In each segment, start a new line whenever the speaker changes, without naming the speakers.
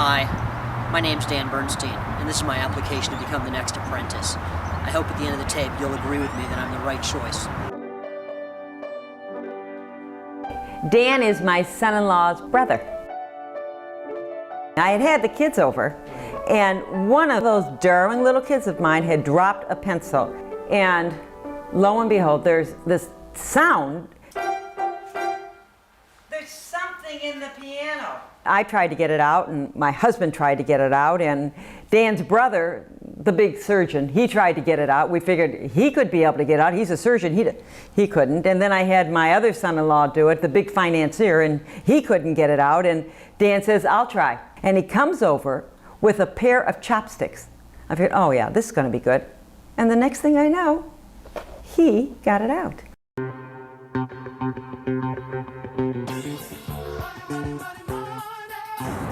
Hi, my name's Dan Bernstein, and this is my application to become the next apprentice. I hope at the end of the tape you'll agree with me that I'm the right choice.
Dan is my son-in-law's brother. I had the kids over, and one of those darling little kids of mine had dropped a pencil, and lo and behold, there's this sound. There's something in the piano. I tried to get it out, and my husband tried to get it out, and Dan's brother, the big surgeon, he tried to get it out. We figured he could be able to get it out. He's a surgeon, he couldn't. And then I had my other son-in-law do it, the big financier, and he couldn't get it out. And Dan says, I'll try. And he comes over with a pair of chopsticks. I figured, oh yeah, this is gonna be good. And the next thing I know, he got it out.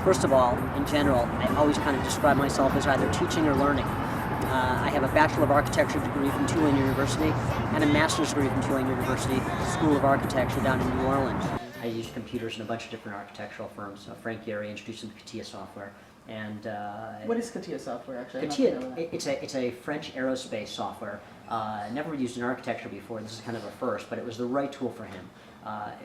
First of all, in general, I always kind of describe myself as either teaching or learning. I have a Bachelor of Architecture degree from Tulane University and a Master's degree from Tulane University School of Architecture down in New Orleans. I use computers in a bunch of different architectural firms. Frank Gehry introduced them to CATIA software. And
what is CATIA software, actually?
CATIA, it's a French aerospace software. Never used in architecture before. This is kind of a first, but it was the right tool for him.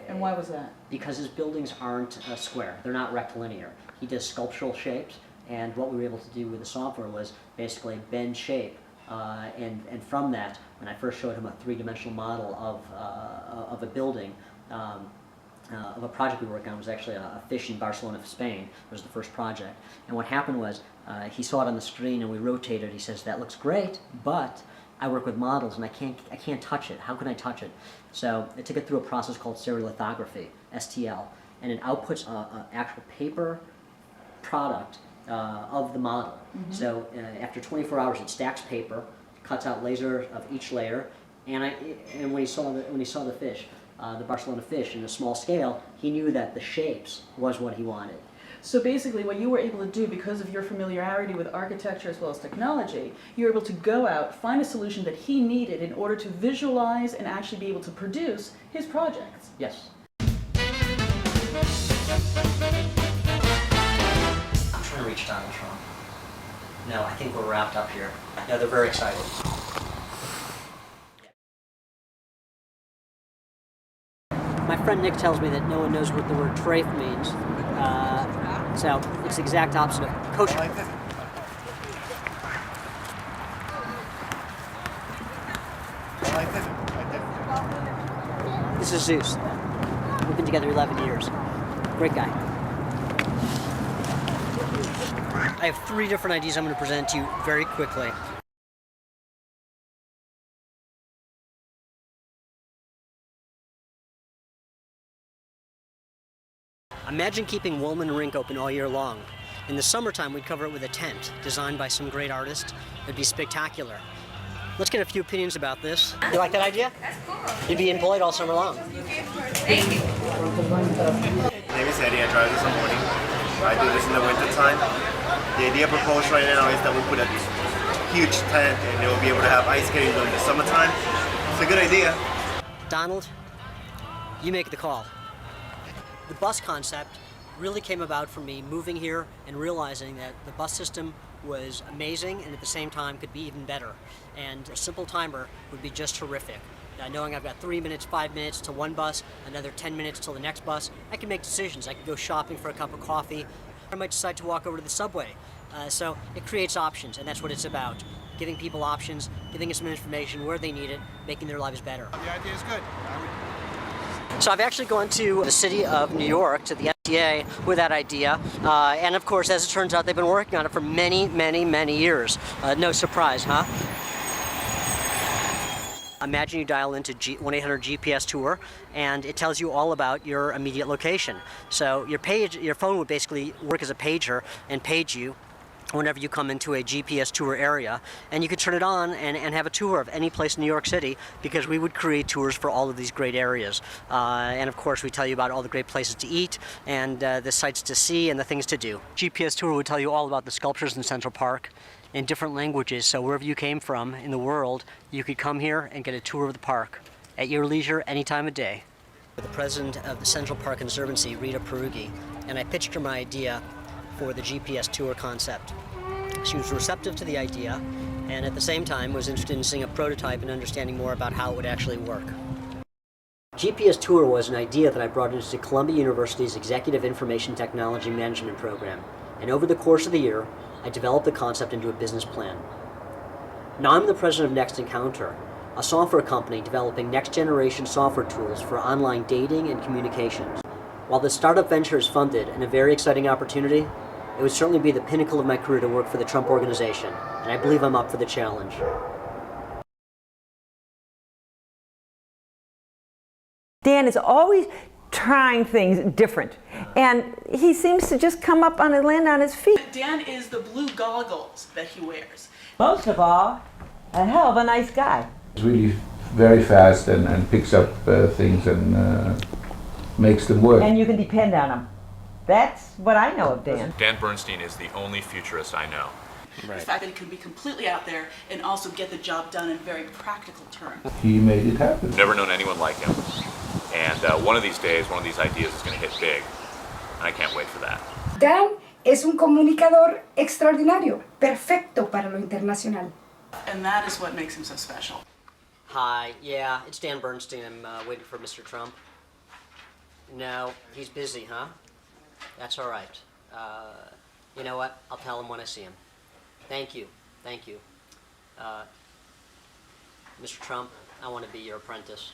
And why was that?
Because his buildings aren't square. They're not rectilinear. He does sculptural shapes, and what we were able to do with the software was basically bend shape. And from that, when I first showed him a three-dimensional model of a building, of a project we were working on, was actually a fish in Barcelona, Spain. It was the first project. And what happened was, he saw it on the screen and we rotated. He says, that looks great, but I work with models and I can't touch it. How can I touch it? So I took it through a process called stereolithography, STL, and it outputs an actual paper product of the model. Mm-hmm. So after 24 hours it stacks paper, cuts out laser of each layer, and when he saw the fish, the Barcelona fish in a small scale, he knew that the shapes was what he wanted.
So basically what you were able to do, because of your familiarity with architecture as well as technology, you were able to go out, find a solution that he needed in order to visualize and actually be able to produce his projects.
Yes. I'm trying to reach Donald Trump. No, I think we're wrapped up here. No, they're very excited. My friend Nick tells me that no one knows what the word trafe means. So it's the exact opposite of kosher. This is Zeus. We've been together 11 years. Great guy. I have 3 different ideas I'm going to present to you very quickly. Imagine keeping Wolman Rink open all year long. In the summertime, we'd cover it with a tent designed by some great artist. It'd be spectacular. Let's get a few opinions about this. You like that idea?
That's cool.
You'd be employed all summer long.
Thank you.
My name is Eddie. I drive this in the morning. I do this in the winter time. The idea proposed right now is that we put a huge tent and they will be able to have ice skating during the summertime. It's a good idea.
Donald, you make the call. The bus concept really came about from me moving here and realizing that the bus system was amazing and at the same time could be even better. And a simple timer would be just terrific. Knowing I've got 3 minutes, 5 minutes to one bus, another 10 minutes till the next bus, I can make decisions. I can go shopping for a cup of coffee. I might decide to walk over to the subway. So it creates options, and that's what it's about. Giving people options, giving them some information where they need it, making their lives better.
The idea is good.
So I've actually gone to the city of New York, to the FDA, with that idea. And of course, as it turns out, they've been working on it for many, many, many years. No surprise, huh? Imagine you dial into 1-800-GPS Tour, and it tells you all about your immediate location. So your phone would basically work as a pager and page you whenever you come into a GPS tour area, and you could turn it on and have a tour of any place in New York City, because we would create tours for all of these great areas. And of course we tell you about all the great places to eat and the sights to see and the things to do. GPS tour would tell you all about the sculptures in Central Park in different languages, so wherever you came from in the world, you could come here and get a tour of the park at your leisure any time of day. The president of the Central Park Conservancy, Rita Perughi, and I pitched her my idea for the GPS tour concept. She was receptive to the idea, and at the same time was interested in seeing a prototype and understanding more about how it would actually work. GPS Tour was an idea that I brought into Columbia University's Executive Information Technology Management program, and over the course of the year, I developed the concept into a business plan. Now I'm the president of Next Encounter, a software company developing next-generation software tools for online dating and communications. While the startup venture is funded and a very exciting opportunity, it would certainly be the pinnacle of my career to work for the Trump Organization, and I believe I'm up for the challenge.
Dan is always trying things different, and he seems to just come up on and land on his feet.
Dan is the blue goggles that he wears.
Most of all, a hell of a nice guy.
He's really very fast and picks up things and makes them work.
And you can depend on him. That's what I know of Dan.
Dan Bernstein is the only futurist I know.
The fact that he could be completely out there and also get the job done in very practical terms.
He made it happen.
Never known anyone like him. And one of these days, one of these ideas is going to hit big. And I can't wait for that.
Dan es un comunicador extraordinario, perfecto para lo internacional.
And that is what makes him so special.
Hi, yeah, it's Dan Bernstein. I'm waiting for Mr. Trump. No, he's busy, huh? That's all right. You know what? I'll tell him when I see him. Thank you. Thank you. Mr. Trump, I want to be your apprentice.